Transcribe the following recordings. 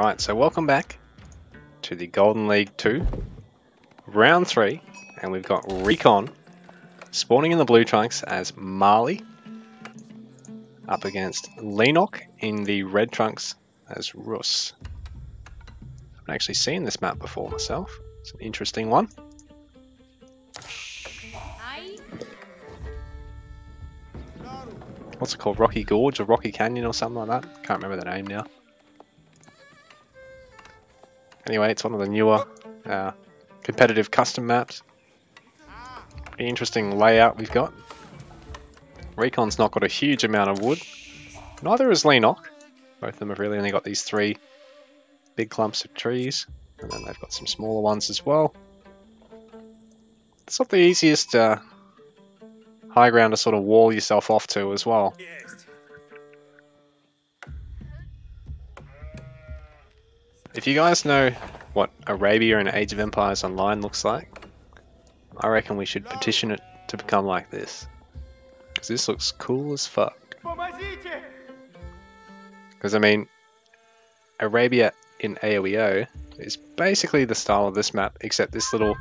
Alright, so welcome back to the Golden League 2, Round 3, and we've got RecoN spawning in the blue trunks as Marley, up against Leenock in the red trunks as Russ. I haven't actually seen this map before myself, it's an interesting one. What's it called? Rocky Gorge or Rocky Canyon or something like that? Can't remember the name now. Anyway, it's one of the newer competitive custom maps. Pretty interesting layout we've got. RecoN's not got a huge amount of wood. Neither is Leenock. Both of them have really only got these three big clumps of trees. And then they've got some smaller ones as well. It's not the easiest high ground to sort of wall yourself off to as well. If you guys know what Arabia and Age of Empires Online looks like, I reckon we should petition it to become like this. Because this looks cool as fuck. Because I mean, Arabia in AOEO is basically the style of this map, except this little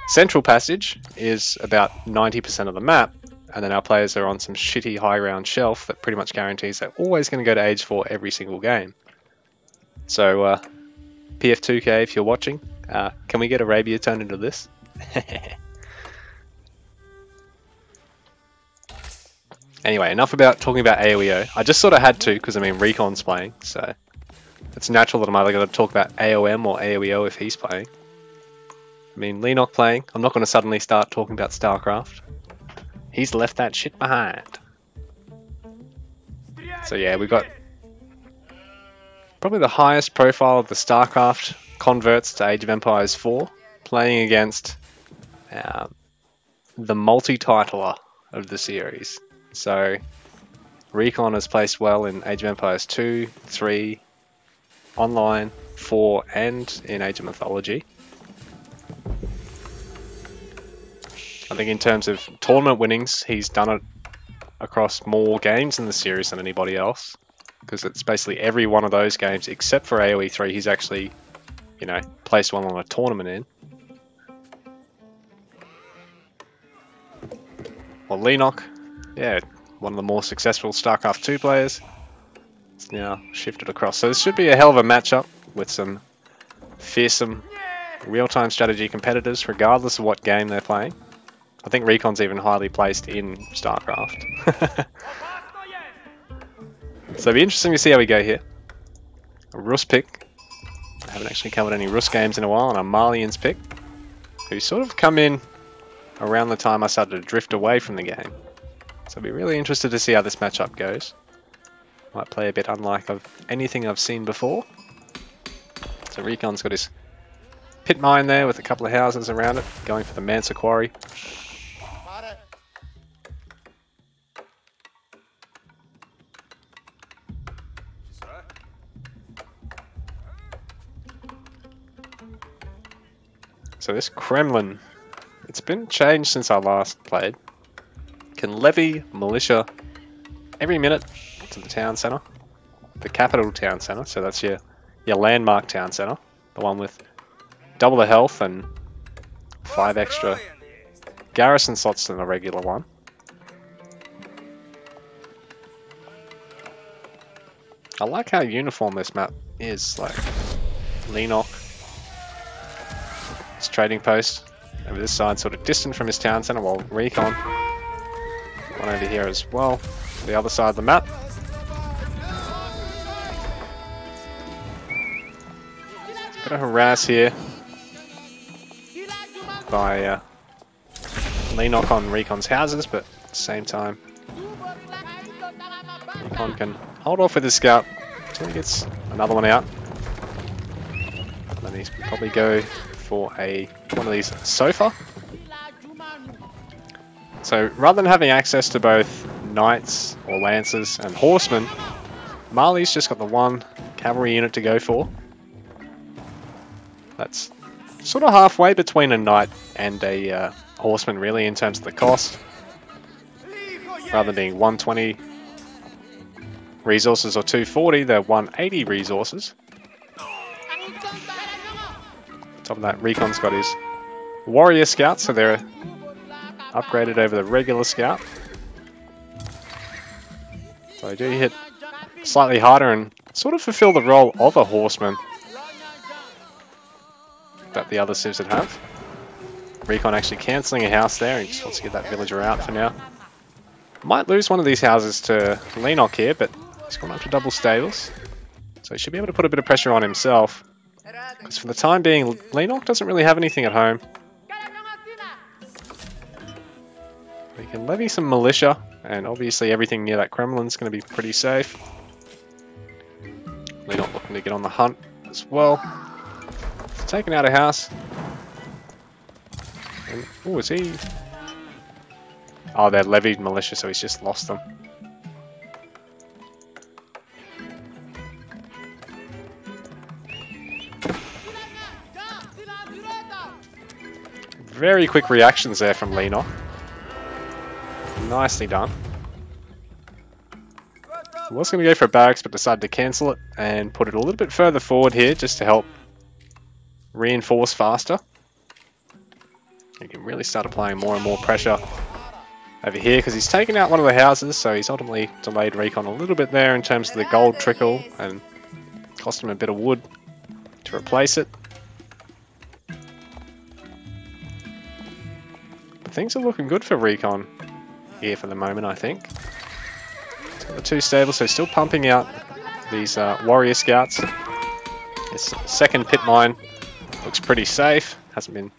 central passage is about 90% of the map, and then our players are on some shitty high ground shelf that pretty much guarantees they're always going to go to Age 4 every single game. So, PF2K, if you're watching, can we get Arabia turned into this? Anyway, enough about talking about AOEO. I just sort of had to, because I mean RecoN's playing, so it's natural that I'm either going to talk about AOM or AOEO if he's playing. I mean, Leenock playing, I'm not going to suddenly start talking about StarCraft. He's left that shit behind. So yeah, we've got probably the highest profile of the StarCraft converts to Age of Empires 4, playing against the multi-titler of the series. So RecoN has placed well in Age of Empires 2, 3, Online, 4 and in Age of Mythology. I think in terms of tournament winnings, he's done it across more games in the series than anybody else. Because it's basically every one of those games, except for AoE 3, he's actually, you know, placed one on a tournament in. Well, Leenock, yeah, one of the more successful StarCraft 2 players. It's now shifted across. So this should be a hell of a matchup with some fearsome real-time strategy competitors, regardless of what game they're playing. I think RecoN's even highly placed in StarCraft. So it'll be interesting to see how we go here. A Russ pick. I haven't actually covered any Russ games in a while, and a Marlian's pick, who sort of come in around the time I started to drift away from the game. So I'll be really interested to see how this matchup goes. Might play a bit unlike anything I've seen before. So RecoN's got his pit mine there with a couple of houses around it, going for the Mansa Quarry. So this Kremlin, it's been changed since I last played. Can levy militia every minute to the town centre, the capital town centre, so that's your landmark town centre, the one with double the health and 5 extra garrison slots than a regular one. I like how uniform this map is, like Leenock. His trading post over this side, sort of distant from his town centre, while RecoN, one over here as well, the other side of the map. Bit of harass here by Leenock on RecoN's houses, but at the same time, RecoN can hold off with his scout until he gets another one out. And then he's probably go for one of these sofa. So rather than having access to both knights or lancers and horsemen, Marley's just got the one cavalry unit to go for. That's sort of halfway between a knight and a horseman really in terms of the cost. Rather than being 120 resources or 240, they're 180 resources. Top of that, RecoN's got his warrior scout, so they're upgraded over the regular scout. So they do hit slightly harder and sort of fulfill the role of a horseman that the other civs would have. RecoN actually cancelling a house there. He just wants to get that villager out for now. Might lose one of these houses to Leenock here, but he's gone up to double stables. So he should be able to put a bit of pressure on himself. Because for the time being, Leenock doesn't really have anything at home. We can levy some militia, and obviously everything near that Kremlin's going to be pretty safe. Leenock looking to get on the hunt as well. He's taking out a house. And, oh, is he? Oh, they're levied militia, so he's just lost them. Very quick reactions there from Leenock. Nicely done. He was going to go for a barracks, but decided to cancel it and put it a little bit further forward here just to help reinforce faster. He can really start applying more and more pressure over here because he's taken out one of the houses, so he's ultimately delayed RecoN a little bit there in terms of the gold trickle and cost him a bit of wood to replace it. But things are looking good for RecoN here for the moment, I think. He's got the 2 stables, so still pumping out these warrior scouts. His second pit mine looks pretty safe, hasn't been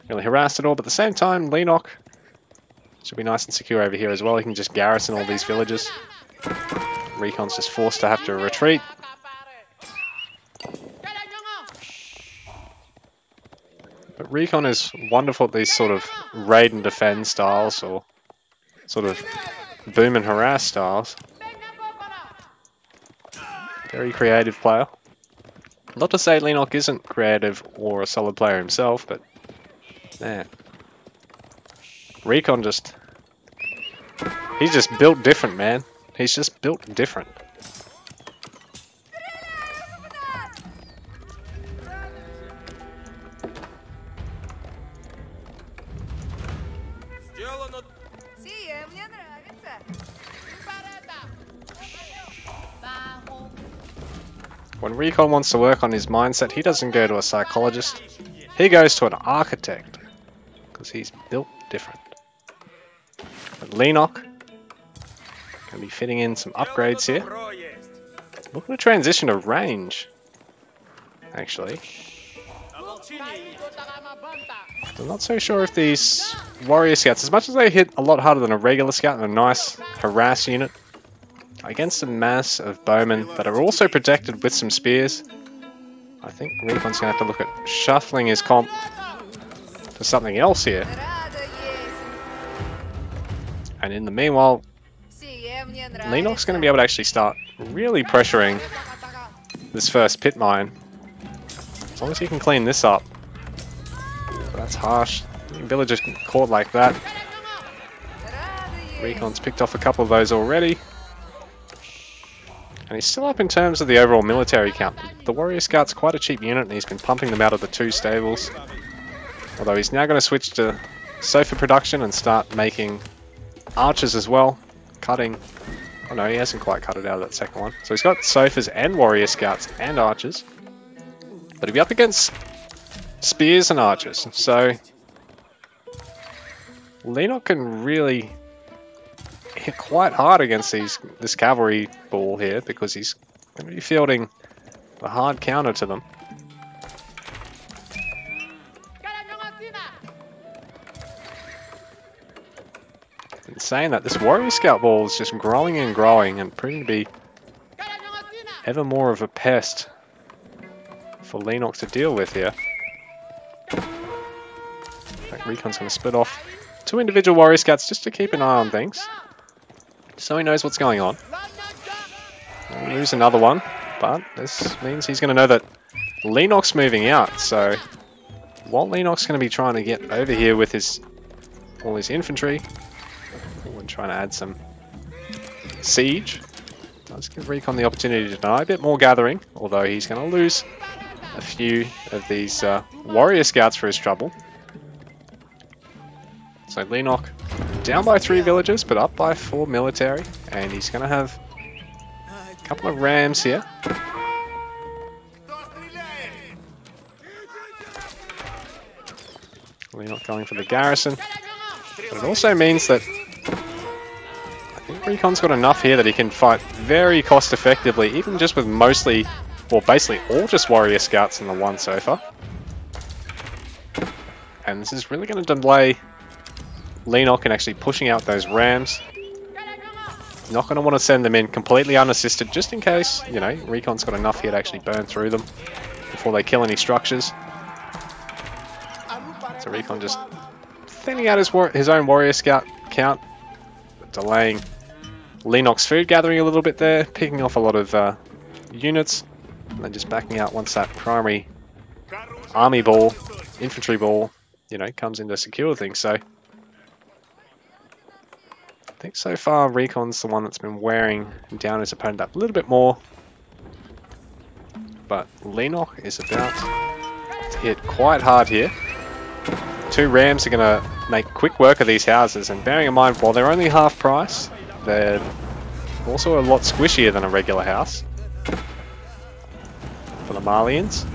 really harassed at all, but at the same time, Leenock should be nice and secure over here as well. He can just garrison all these villages. RecoN's just forced to have to retreat. But RecoN is wonderful at these sort of raid and defend styles, or sort of boom and harass styles. Very creative player. Not to say Leenock isn't creative or a solid player himself, but man, RecoN he's just built different, man. He's just built different. When RecoN wants to work on his mindset, he doesn't go to a psychologist. He goes to an architect, because he's built different. But Leenock can be fitting in some upgrades here. Looking to transition to range, actually. I'm not so sure if these warrior scouts, as much as they hit a lot harder than a regular scout and a nice harass unit, against a mass of bowmen that are also protected with some spears, I think RecoN's going to have to look at shuffling his comp to something else here. And in the meanwhile, Leenock's going to be able to actually start really pressuring this first pit mine. As long as he can clean this up. That's harsh. Villagers caught like that. RecoN's picked off a couple of those already. And he's still up in terms of the overall military count. The warrior scout's quite a cheap unit and he's been pumping them out of the 2 stables. Although he's now going to switch to sofa production and start making archers as well. Cutting... oh no, he hasn't quite cut it out of that second one. So he's got sofas and warrior scouts and archers. But he'll be up against spears and archers. So Leenock can really hit quite hard against this cavalry ball here, because he's going to be fielding a hard counter to them. In saying that, this warrior scout ball is just growing and growing and proving to be ever more of a pest for Leenock to deal with here. In fact, RecoN's going to split off 2 individual warrior scouts just to keep an eye on things, so he knows what's going on. We'll lose another one, but this means he's going to know that Leenock's moving out. So while Leenock's going to be trying to get over here with all his infantry and trying to add some siege, does give RecoN the opportunity to deny a bit more gathering, although he's going to lose a few of these warrior scouts for his trouble. So Leenock down by 3 villagers, but up by 4 military, and he's going to have a couple of rams here. Leenock going for the garrison, but it also means that I think RecoN's got enough here that he can fight very cost effectively, even just with mostly, well, basically all just warrior scouts in the one so far. And this is really going to delay Leenock in actually pushing out those rams. Not going to want to send them in completely unassisted, just in case, you know, RecoN's got enough here to actually burn through them before they kill any structures. So RecoN just thinning out his own warrior scout count, delaying Leenock's food gathering a little bit there, picking off a lot of units, and then just backing out once that primary army ball, infantry ball, you know, comes in to secure things. So I think so far RecoN's the one that's been wearing down his opponent up a little bit more, but Leenock is about to hit quite hard here. 2 rams are going to make quick work of these houses, and bearing in mind, while they're only half price, they're also a lot squishier than a regular house for the Malians.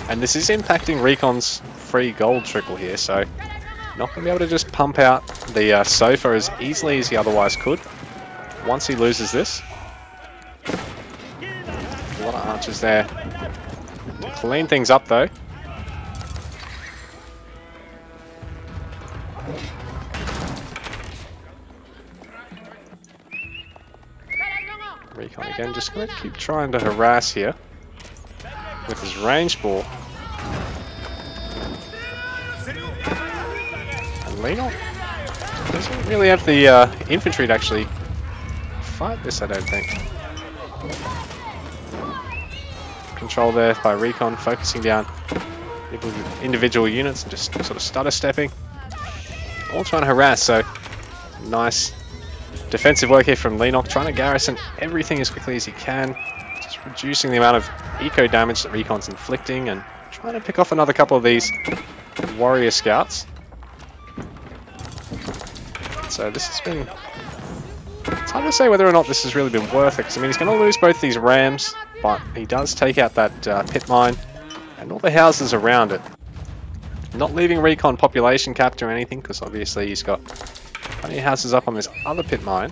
And this is impacting RecoN's free gold trickle here, so not going to be able to just pump out the sofa as easily as he otherwise could once he loses this. A lot of archers there to clean things up though. RecoN again, just going to keep trying to harass here with his range ball. And Leenock doesn't really have the infantry to actually fight this, I don't think. Control there by RecoN, focusing down individual units and just sort of stutter stepping. All trying to harass, so nice defensive work here from Leenock, trying to garrison everything as quickly as he can, just reducing the amount of eco damage that RecoN's inflicting and trying to pick off another couple of these warrior scouts. So this has been, it's hard to say whether or not this has really been worth it, because I mean he's going to lose both these rams, but he does take out that pit mine and all the houses around it. Not leaving RecoN population capped or anything, because obviously he's got plenty of houses up on this other pit mine,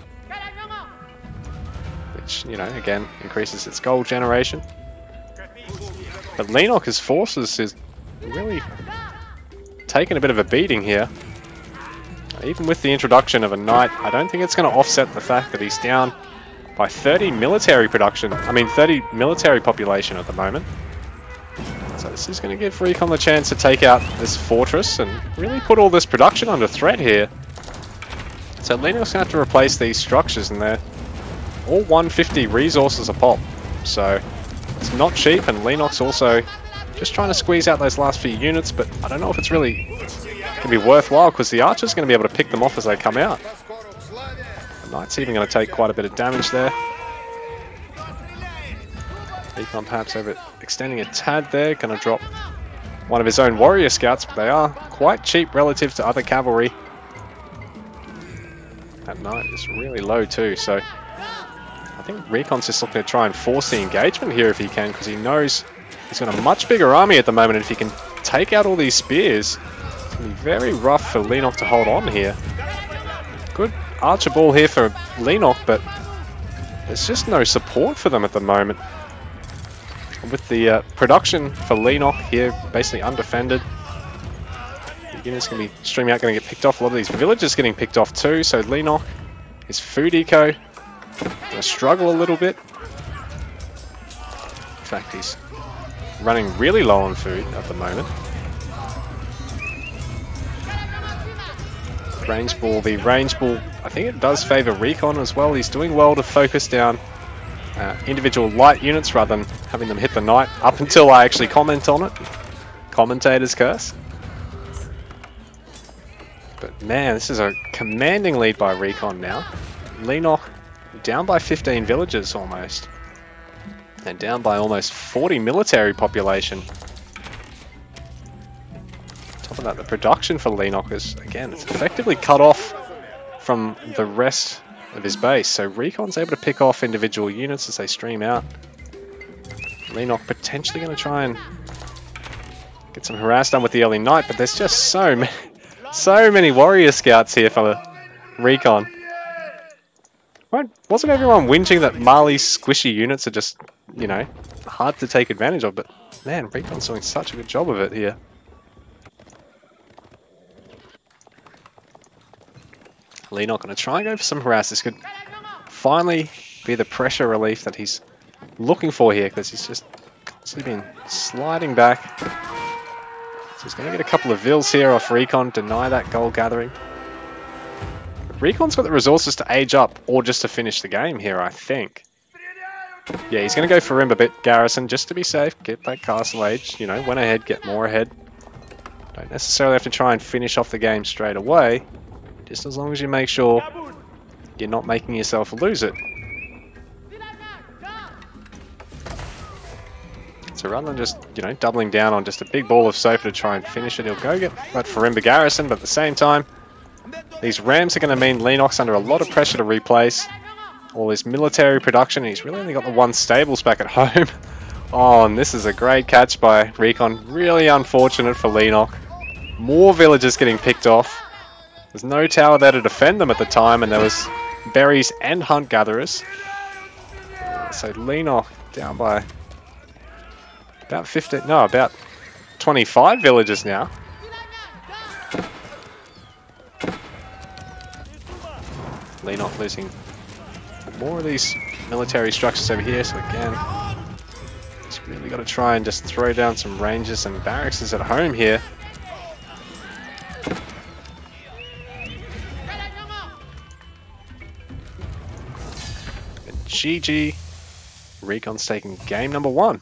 which, you know, again, increases its gold generation. But Leenock's forces is really taking a bit of a beating here. Even with the introduction of a knight, I don't think it's going to offset the fact that he's down by 30 military production, 30 military population at the moment. So this is going to give RecoN the chance to take out this fortress and really put all this production under threat here. So Leenock's going to have to replace these structures, and they're all 150 resources a pop. So it's not cheap, and Leenock's also just trying to squeeze out those last few units, but I don't know if it's really going to be worthwhile, because the archer's going to be able to pick them off as they come out. The knight's even going to take quite a bit of damage there. RecoN perhaps extending a tad there, going to drop one of his own warrior scouts, but they are quite cheap relative to other cavalry. That knight is really low too, so I think RecoN's just looking to try and force the engagement here if he can, because he knows he's got a much bigger army at the moment, and if he can take out all these spears, it's going to be very rough for Leenock to hold on here. Good archer ball here for Leenock, but there's just no support for them at the moment. With the production for Leenock here basically undefended, the unit's going to be streaming out, going to get picked off. A lot of these villagers getting picked off too, so Leenock, his food eco, going to struggle a little bit. In fact, he's running really low on food at the moment. Range ball, the range ball, I think it does favour RecoN as well. He's doing well to focus down individual light units rather than having them hit the knight, up until I actually comment on it. Commentator's curse. But man, this is a commanding lead by RecoN now. Leenock down by 15 villagers almost. And down by almost 40 military population. On top of that, the production for Leenock is, again, it's effectively cut off from the rest of his base. So RecoN's able to pick off individual units as they stream out. Leenock potentially going to try and get some harass done with the early night, but there's just so many warrior scouts here for RecoN. Right? Wasn't everyone whinging that Mali's squishy units are just, you know, hard to take advantage of? But man, RecoN's doing such a good job of it here. Leenock going to try and go for some harass. This could finally be the pressure relief that he's looking for here, because he's just constantly been sliding back. So he's going to get a couple of vills here off RecoN, deny that gold gathering. But RecoN's got the resources to age up, or just to finish the game here, I think. Yeah, he's going to go for Rimbabit Garrison just to be safe, get that castle age, you know, went ahead, get more ahead. Don't necessarily have to try and finish off the game straight away, just as long as you make sure you're not making yourself lose it. So rather than just, you know, doubling down on just a big ball of sofa to try and finish it, he'll go get that Farimba Garrison, but at the same time, these Rams are going to mean Leenock's under a lot of pressure to replace all his military production, and he's really only got the one stables back at home. Oh, and this is a great catch by RecoN. Really unfortunate for Leenock. More villagers getting picked off. There's no tower there to defend them at the time, and there was berries and hunt gatherers. So Leenock down by about 15, no, about 25 villagers now. Leenock losing more of these military structures over here, so again, he's really got to try and just throw down some ranges and barracks at home here. GG, RecoN's taking game number 1.